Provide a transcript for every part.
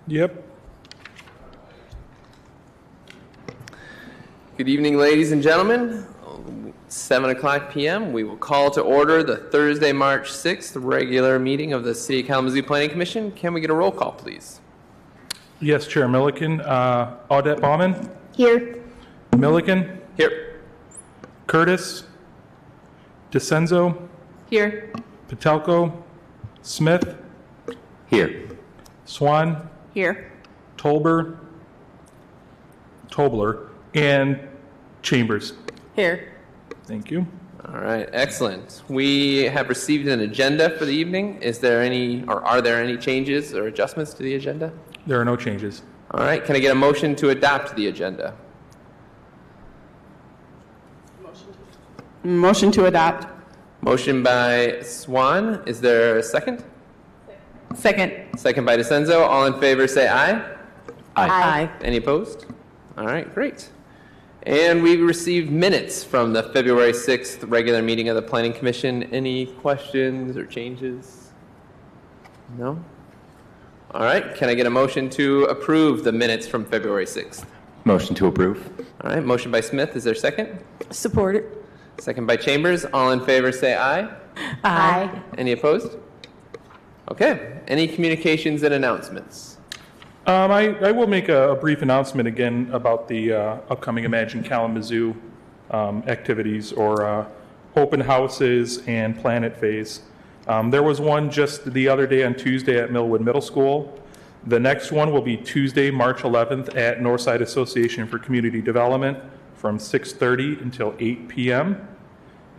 Yep. Good evening, ladies and gentlemen. 7 o'clock p.m. We will call to order the Thursday, March 6th regular meeting of the City of Kalamazoo Planning Commission. Can we get a roll call, please? Yes, Chair Milliken. Audette Baumann? Here. Milliken? Here. Curtis? DeCenzo? Here. Patelko? Smith? Here. Swan? Here. Tobler, and Chambers. Here. Thank you. All right, excellent. We have received an agenda for the evening. Is there any, or are there any changes or adjustments to the agenda? There are no changes. All right, can I get a motion to adopt the agenda? Motion to adopt. Motion by Swan. Is there a second? Second. Second by DeCenzo. All in favor say aye. Aye. Any opposed? All right, great. And we received minutes from the February 6th regular meeting of the Planning Commission. Any questions or changes? No? All right, can I get a motion to approve the minutes from February 6th? Motion to approve. All right, motion by Smith. Is there a second? Support it. Second by Chambers. All in favor say aye. Aye. Any opposed? Okay. Any communications and announcements? I will make a brief announcement again about the upcoming Imagine Kalamazoo activities or open houses and Planet Phase. There was one just the other day on Tuesday at Millwood Middle School. The next one will be Tuesday, March 11th at Northside Association for Community Development from 6:30 until 8 p.m.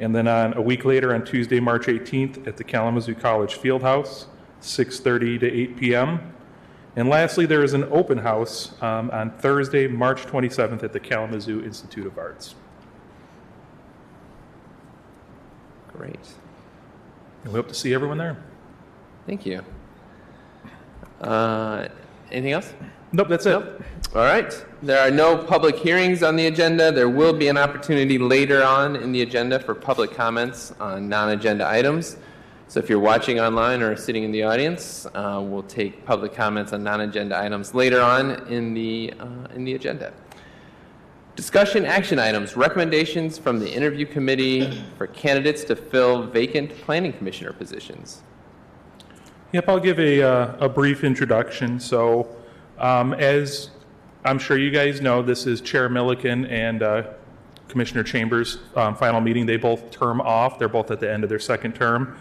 And then on a week later on Tuesday, March 18th at the Kalamazoo College Fieldhouse, 6:30 to 8 p.m. And lastly, there is an open house on Thursday, March 27th at the Kalamazoo Institute of Arts. Great. And we hope to see everyone there. Thank you. Anything else? Nope, that's it. Nope. All right. There are no public hearings on the agenda. There will be an opportunity later on in the agenda for public comments on non-agenda items. So if you're watching online or sitting in the audience, we'll take public comments on non-agenda items later on in the agenda. Discussion action items, recommendations from the interview committee for candidates to fill vacant planning commissioner positions. Yep, I'll give a brief introduction. So as I'm sure you guys know, this is Chair Milliken and Commissioner Chambers' final meeting. They both term off. They're both at the end of their second term.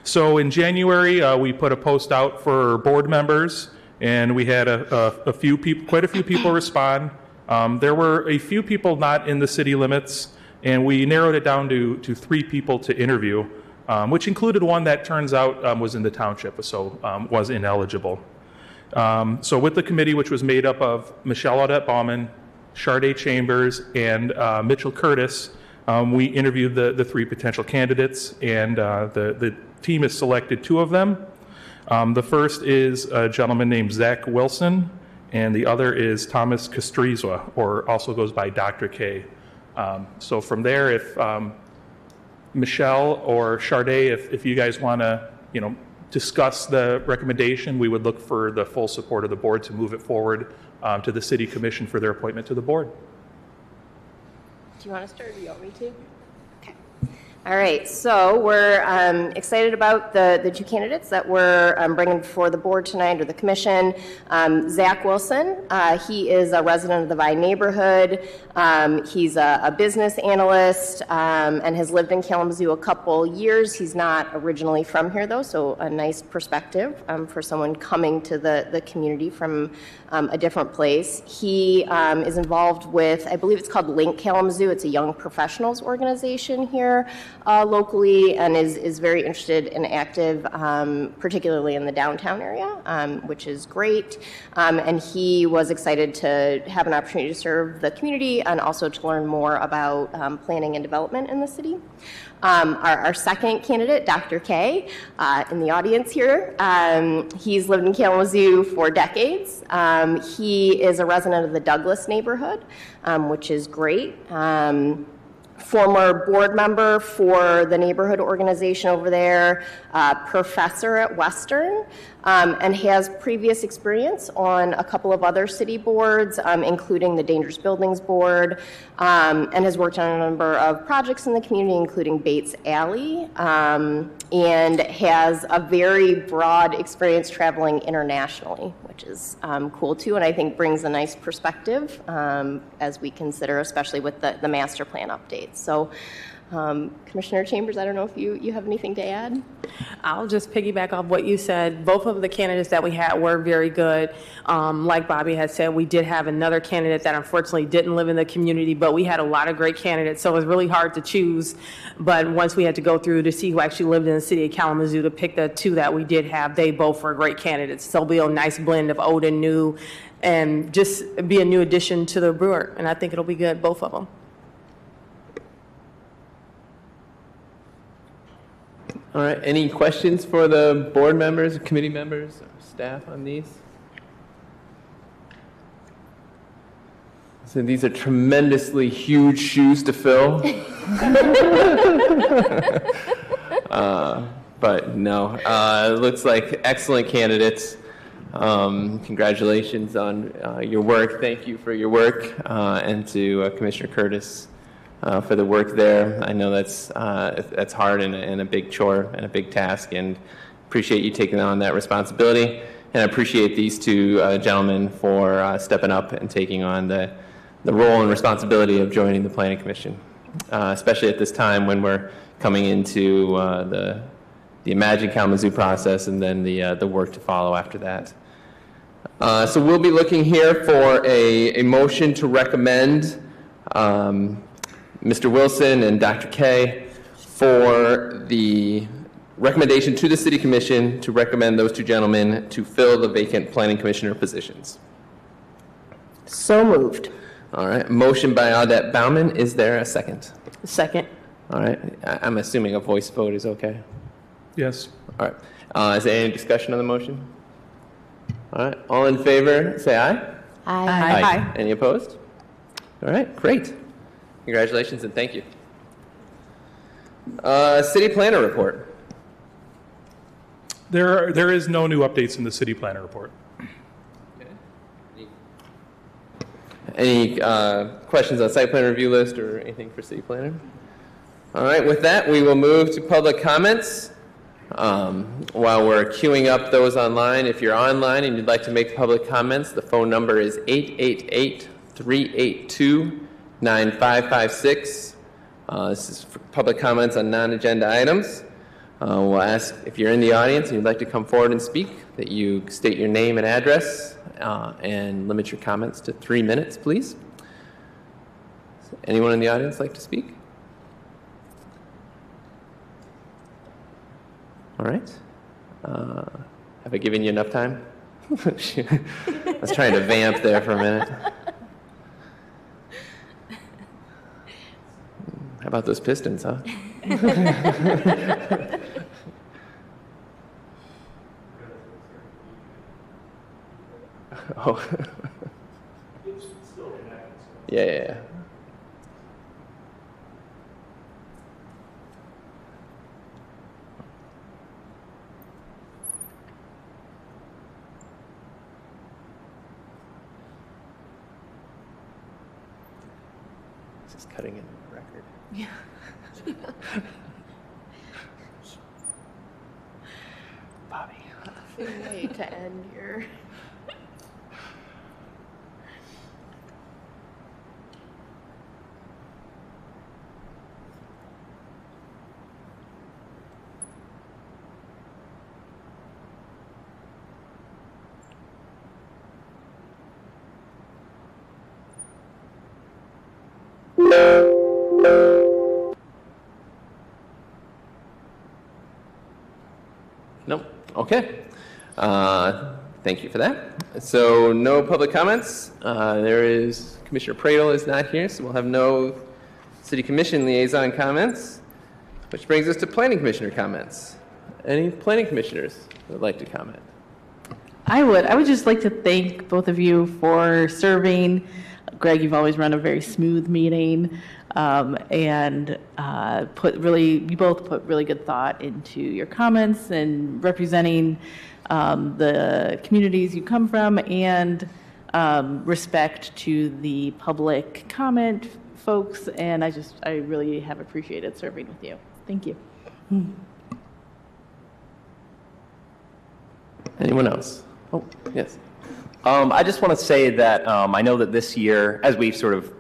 So in January, we put a post out for board members, and we had quite a few people respond. There were a few people not in the city limits, and we narrowed it down to 3 people to interview, which included one that turns out was in the township, so was ineligible. So with the committee, which was made up of Michelle Audette Baumann, Sharday Chambers, and Mitchell Curtis, we interviewed the 3 potential candidates, and the team has selected 2 of them. The first is a gentleman named Zach Wilson, and the other is Thomas Castrizua, or also goes by Dr. K. So from there, if Michelle or Sharday, if you guys want to, discuss the recommendation, we would look for the full support of the board to move it forward to the city commission for their appointment to the board. Do you want to start or do you want me to? Okay. All right, so we're excited about the two candidates that we're bringing before the board tonight, or the commission. Zach Wilson, he is a resident of the Vine neighborhood. He's a business analyst and has lived in Kalamazoo a couple years. He's not originally from here, though, so a nice perspective for someone coming to the community from a different place. He is involved with, I believe it's called Link Kalamazoo. It's a young professionals organization here locally, and is very interested and active, particularly in the downtown area, which is great. And he was excited to have an opportunity to serve the community and also to learn more about planning and development in the city. Our second candidate, Dr. K, in the audience here, he's lived in Kalamazoo for decades. He is a resident of the Douglas neighborhood, which is great. Former board member for the neighborhood organization over there, professor at Western, and has previous experience on a couple of other city boards, including the Dangerous Buildings Board, and has worked on a number of projects in the community, including Bates Alley, and has a very broad experience traveling internationally, which is cool too, and I think brings a nice perspective as we consider, especially with the master plan updates. So, Commissioner Chambers, I don't know if you have anything to add? I'll just piggyback off what you said. Both of the candidates that we had were very good. Like Bobby had said, we did have another candidate that unfortunately didn't live in the community, but we had a lot of great candidates, so it was really hard to choose. But once we had to go through to see who actually lived in the city of Kalamazoo to pick the two that we did have, they both were great candidates. So it'll be a nice blend of old and new, and just be a new addition to the brewer. And I think it'll be good, both of them. All right, any questions for the board members, committee members, or staff on these? So these are tremendously huge shoes to fill. But no, it looks like excellent candidates. Congratulations on your work. Thank you for your work, and to Commissioner Curtis for the work there. I know that's hard and a big chore and a big task, and appreciate you taking on that responsibility. And I appreciate these two gentlemen for stepping up and taking on the role and responsibility of joining the Planning Commission, especially at this time when we're coming into the Imagine Kalamazoo process and then the work to follow after that. So we'll be looking here for a motion to recommend Mr. Wilson and Dr. K for the recommendation to the City Commission to recommend those two gentlemen to fill the vacant Planning Commissioner positions. So moved. All right, motion by Audette Bauman. Is there a second? Second. All right, I'm assuming a voice vote is okay. Yes. All right, is there any discussion on the motion? All right, all in favor, say aye. Aye. Any opposed? All right, great. Congratulations and thank you. City Planner report. There is no new updates in the city planner report. Any questions on site plan review list or anything for city planner? All right, with that, we will move to public comments. While we're queuing up those online, if you're online and you'd like to make public comments, the phone number is 888-382-9556. This is for public comments on non-agenda items. We'll ask if you're in the audience and you'd like to come forward and speak, that you state your name and address and limit your comments to 3 minutes, please. Anyone in the audience like to speak? All right. Have I given you enough time? I was trying to vamp there for a minute. How about those Pistons, huh? Oh. Yeah. This is cutting into the record. Yeah. Bobby. Way to end your. Nope. Okay. Thank you for that. So no public comments. There is Commissioner Pradel is not here, so we'll have no City Commission liaison comments, which brings us to Planning Commissioner comments. Any Planning Commissioners that would like to comment? I would just like to thank both of you for serving. Greg, you've always run a very smooth meeting, and you both put really good thought into your comments and representing the communities you come from, and respect to the public comment folks. And I really have appreciated serving with you. Thank you. Anyone else? Oh, yes. I just want to say that I know that this year, as we sort of,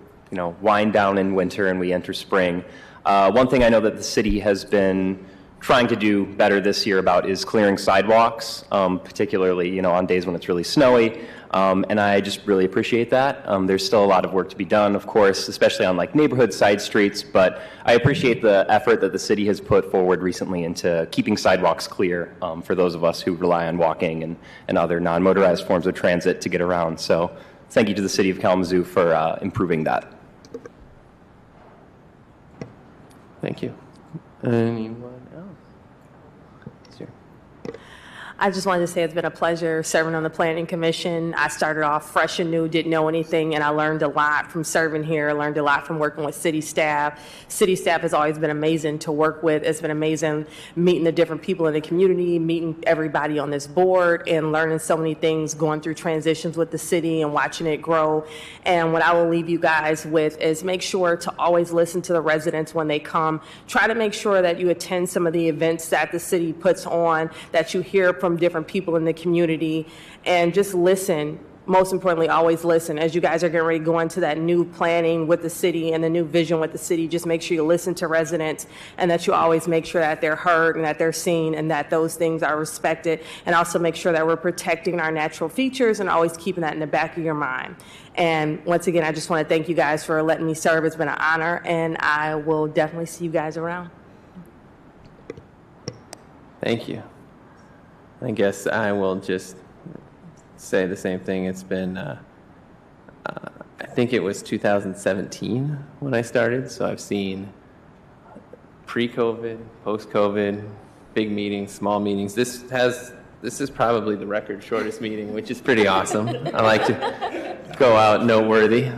wind down in winter and we enter spring, one thing I know that the city has been trying to do better this year about is clearing sidewalks, particularly, on days when it's really snowy. And I just really appreciate that. There's still a lot of work to be done, of course, especially on like neighborhood side streets, but I appreciate the effort that the city has put forward recently into keeping sidewalks clear for those of us who rely on walking and other non-motorized forms of transit to get around. So thank you to the city of Kalamazoo for improving that. Thank you. Anyone else? Sure. I just wanted to say it's been a pleasure serving on the Planning Commission. I started off fresh and new, didn't know anything, and I learned a lot from serving here. I learned a lot from working with city staff. City staff has always been amazing to work with. It's been amazing meeting the different people in the community, meeting everybody on this board, and learning so many things, going through transitions with the city and watching it grow. And what I will leave you guys with is make sure to always listen to the residents when they come. Try to make sure that you attend some of the events that the city puts on, that you hear from different people in the community, and just listen. Most importantly, always listen. As you guys are getting ready to go into that new planning with the city and the new vision with the city, just make sure you listen to residents, and that you always make sure that they're heard and that they're seen and that those things are respected, and also make sure that we're protecting our natural features and always keeping that in the back of your mind. And once again, I just want to thank you guys for letting me serve. It's been an honor, and I will definitely see you guys around. Thank you. I guess I will just say the same thing. It's been, I think it was 2017 when I started, so I've seen pre-COVID, post-COVID, big meetings, small meetings. This is probably the record shortest meeting, which is pretty awesome. I like to go out noteworthy.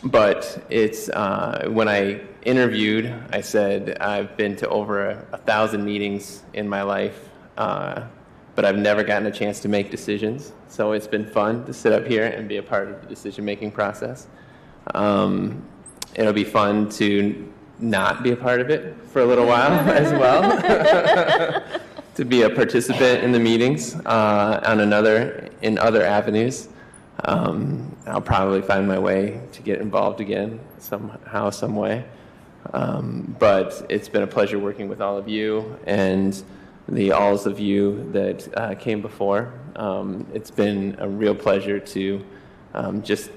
But it's, when I interviewed, I said I've been to over 1,000 meetings in my life, but I've never gotten a chance to make decisions. So it's been fun to sit up here and be a part of the decision-making process. It'll be fun to not be a part of it for a little while as well, to be a participant in the meetings in other avenues. I'll probably find my way to get involved again somehow, some way. But it's been a pleasure working with all of you and the alls of you that came before. It's been a real pleasure to just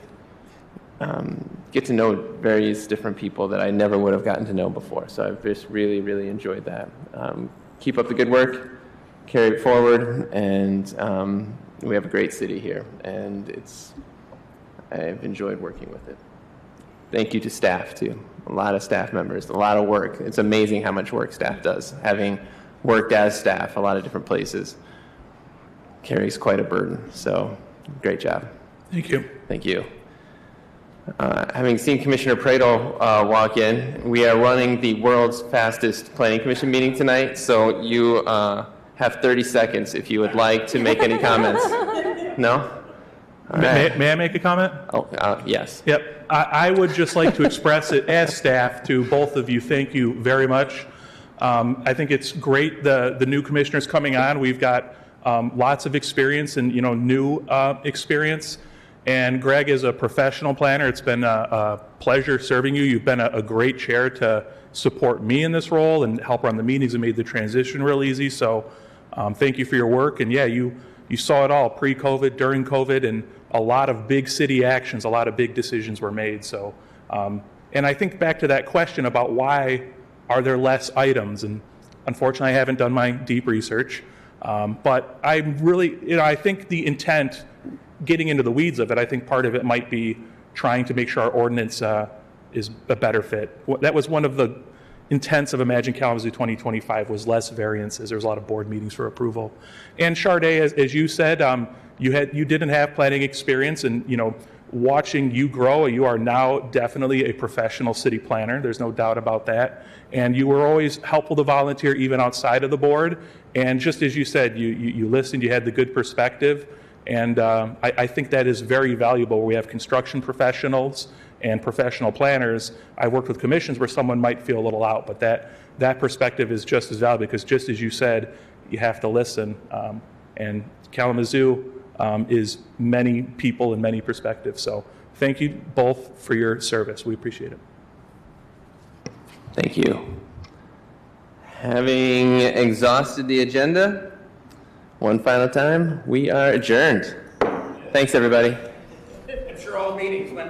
get to know various different people that I never would have gotten to know before. So I've just really, really enjoyed that. Keep up the good work, carry it forward, and we have a great city here, and I've enjoyed working with it. Thank you to staff, too. A lot of staff members, a lot of work. It's amazing how much work staff does. Having worked as staff a lot of different places carries quite a burden. So, great job. Thank you. Thank you. Having seen Commissioner Pradel walk in, we are running the world's fastest Planning Commission meeting tonight, so you have 30 seconds if you would like to make any comments. No? All right. May I make a comment? Oh, yes. Yep. I would just like to express it as staff to both of you. Thank you very much. I think it's great the new commissioners coming on. We've got lots of experience and new experience. And Greg is a professional planner. It's been a pleasure serving you. You've been a great chair to support me in this role and help run the meetings and made the transition real easy. So thank you for your work. And yeah, you saw it all pre-COVID, during COVID, and a lot of big city actions, a lot of big decisions were made. So, and I think back to that question about why are there less items? And unfortunately, I haven't done my deep research. But I'm really, I think the intent, getting into the weeds of it, I think part of it might be trying to make sure our ordinance is a better fit. That was one of the intents of Imagine Kalamazoo 2025 was less variances. There's a lot of board meetings for approval. And Sharday, as you said, you didn't have planning experience, and watching you grow, you are now definitely a professional city planner. There's no doubt about that. And you were always helpful to volunteer even outside of the board. And just as you said, you listened, you had the good perspective. And I think that is very valuable. We have construction professionals and professional planners. I worked with commissions where someone might feel a little out, but that perspective is just as valuable because just as you said, you have to listen. And Kalamazoo is many people and many perspectives. So thank you both for your service. We appreciate it. Thank you. Having exhausted the agenda, one final time, we are adjourned. Thanks, everybody. I'm sure all meetings went